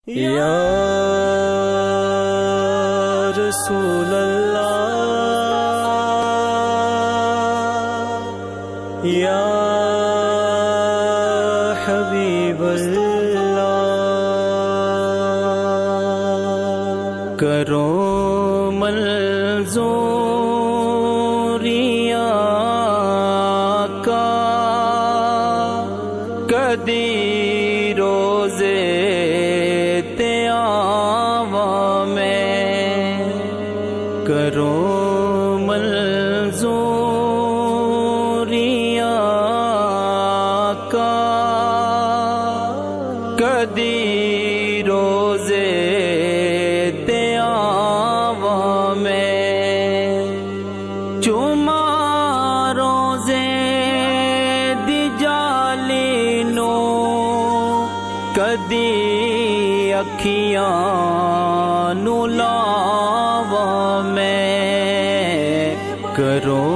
یا رسول اللہ، یا حبیب اللہ، کرو منظوری آقا، کدی روزے کرو منظوری آقا، کدی روزے تے آواں میں، چوما روزے دی جالی نو، کدی اکھیاں نو لاواں میں، کرو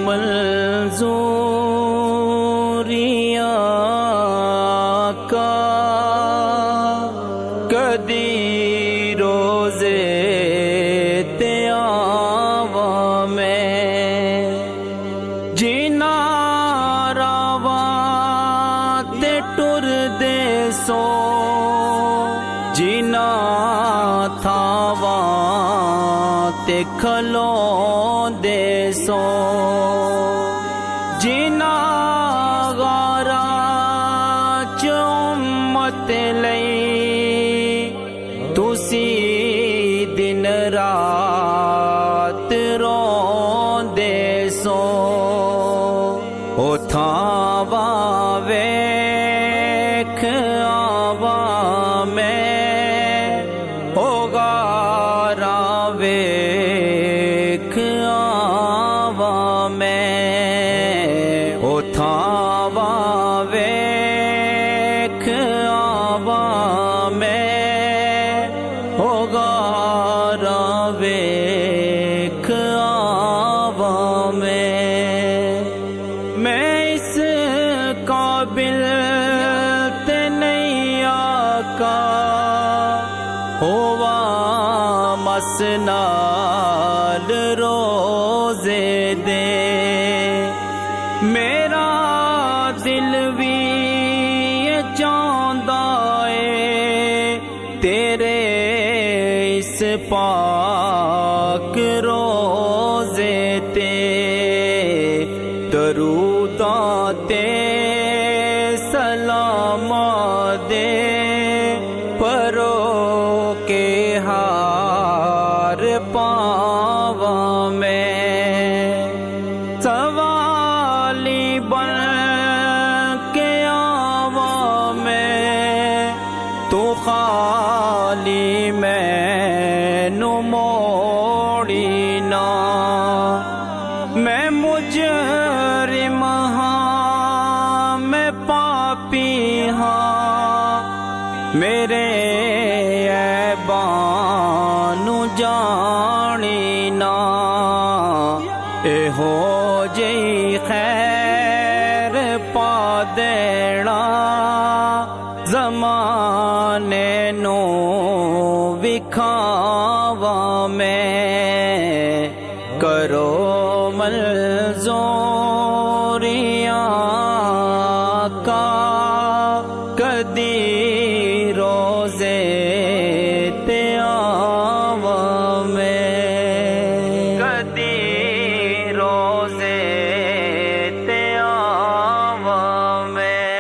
منظوری آقا، کدی روزے تے آواں میں، جینا راواں تے ٹر دے سو، جینا تھاواں تے کھلو دے سو، جینا غارا چ امت لئی تسی دن رات روندے سو، او تھاواں ویکھ آواں میں، او غارا ویکھ آواں میں، او تھاواں ویکھ آواں میں، او غارا ویکھ آواں میں اس قابل تے نہیں آقا، ہوا مسنال روزے دے، میرا دل بھی یہ چاہندا اے تیرے اس پاک روزے تے، دروداں تے سلاماں دے پرو کے ہار پاواں میں، سوالی بن کے آواں میں، تو خالی مینو موڑی نہ، میں مجرم ہاں، میں پاپی ہاں، میرے عیباں نو جانی نہ، اے ہو جئی خیر پا دینا زمانے نو وکھاواں میں، کرو منظوری آقا، کدی روزے تے آواں میں، کدی روزے تے آواں میں،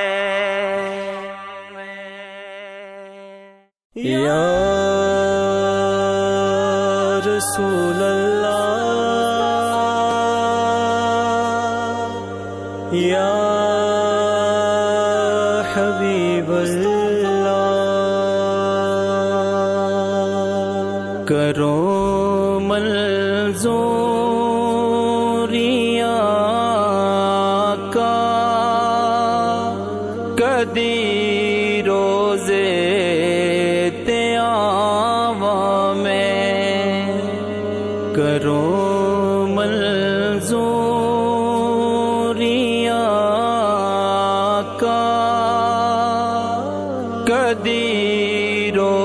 یا رسول اللہ، یا حبیب اللہ، کرو منظوری آقا، کدی روزے تے آواں میں، کرو منظوری آقا، کدی رو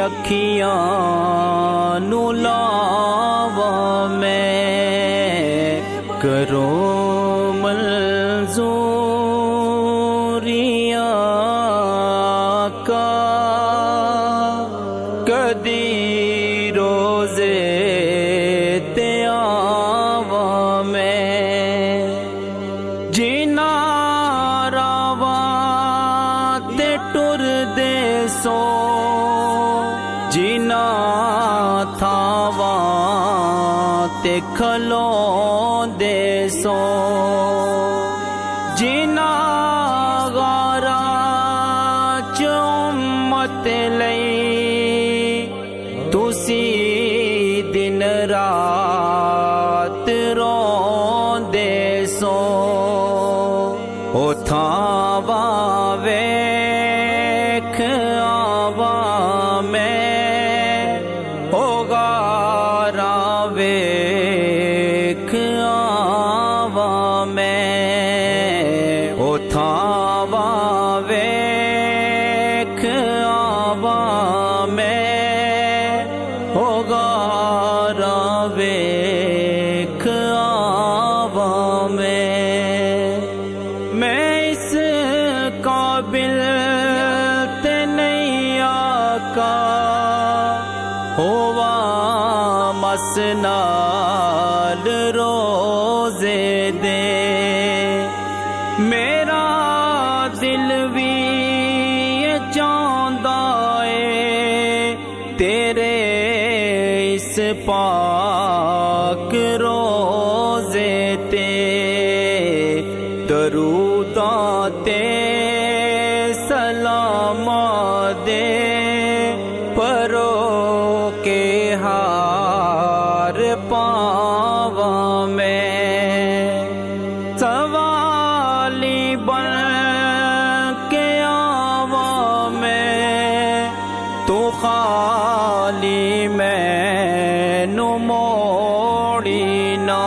ਅੱਖੀਆਂ ਨੂੰ ਲਾਵਾਂ ਮੈਂ ਕਰੋ ਮਨਜ਼ੂਰੀਆਂ ਕਾ ਕਦੀ ਰੋਜ਼ੇ ਤੇ ਆਵਾਂ ਮੈਂ ਜਿਨਾ ਰਾਵਾਂ ਤੇ ਟੁਰਦੇ ਸੋ ਜਿਨਾ ਥਾਵਾਂ ਤੇ ਖਲੋਂਦੇ ਸੋ ਜਿਨਾ ਗਾਰਾਂ ਚ ਉਮਤ ਲਈ ਤੁਸੀਂ ਦਿਨ ਰਾਤ ਰੋਂਦੇ ਸੋ ਉਹ ਥਾਵਾਂ ਵੇਖ ਆਵਾਂ ਮੈਂ ਉਹ ਗਾਰਾਂ ਵੇਖ ਆਵਾਂ ਮੈਂ ਉਹ ਥਾਵਾਂ ਵੇਖ ਆਵਾਂ ਮੈਂ ਉਹ ਗਾਰਾਂ ਵੇਖ ਆਵਾਂ ਮੈਂ ਇਸ ਕਾਬਿਲ ਤੇ ਨਹੀਂ ਆਕਾ ਹੋਵਾ ਮਸ ਨਾਲ ਰੋਜ਼ੇ ਦੇ ਮੇਰਾ ਦਿਲ ਵੀ ਇਹ ਚਾਹੁੰਦਾ ਏ ਤੇਰੇ ਇਸ ਪਾਕ ਰੋਜ਼ੇ ਤੇ ਦਰੂਦਾਂ ਤੇ ਸਲਾਮਾਂ ਦੇ ਪਰੋ ਕੇ ਹਾਰ ਪਾਵਾਂ ਮੈਂ ਸਵਾਲੀ ਬਣ ਕੇ ਆਵਾਂ ਮੈਂ ਤੂੰ ਖਾਲੀ ਮੈਨੂੰ ਮੋੜੀ ਨਾ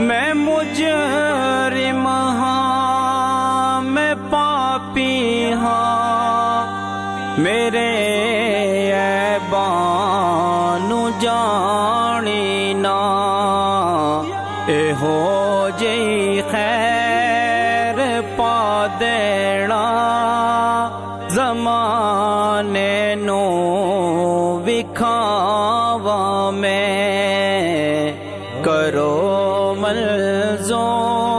ਮੈਂ ਮੁਜਰਿਮ ਹਾਂ ਮੈਂ ਪਾਪੀ ਹਾਂ ਮੇਰੇ ਐਬਾਂ ਨੂੰ ਜਾਣੀ ਨਾ ਇਹੋ ਜਿਹੀ ਖੈਰ ਪਾ ਦੇਣਾ ਜ਼ਮਾਨੇ ਨੂੰ ਵਿਖਾਵਾਂ ਮੈਂ ਕਰੋ ਮਨਜ਼ੂਰ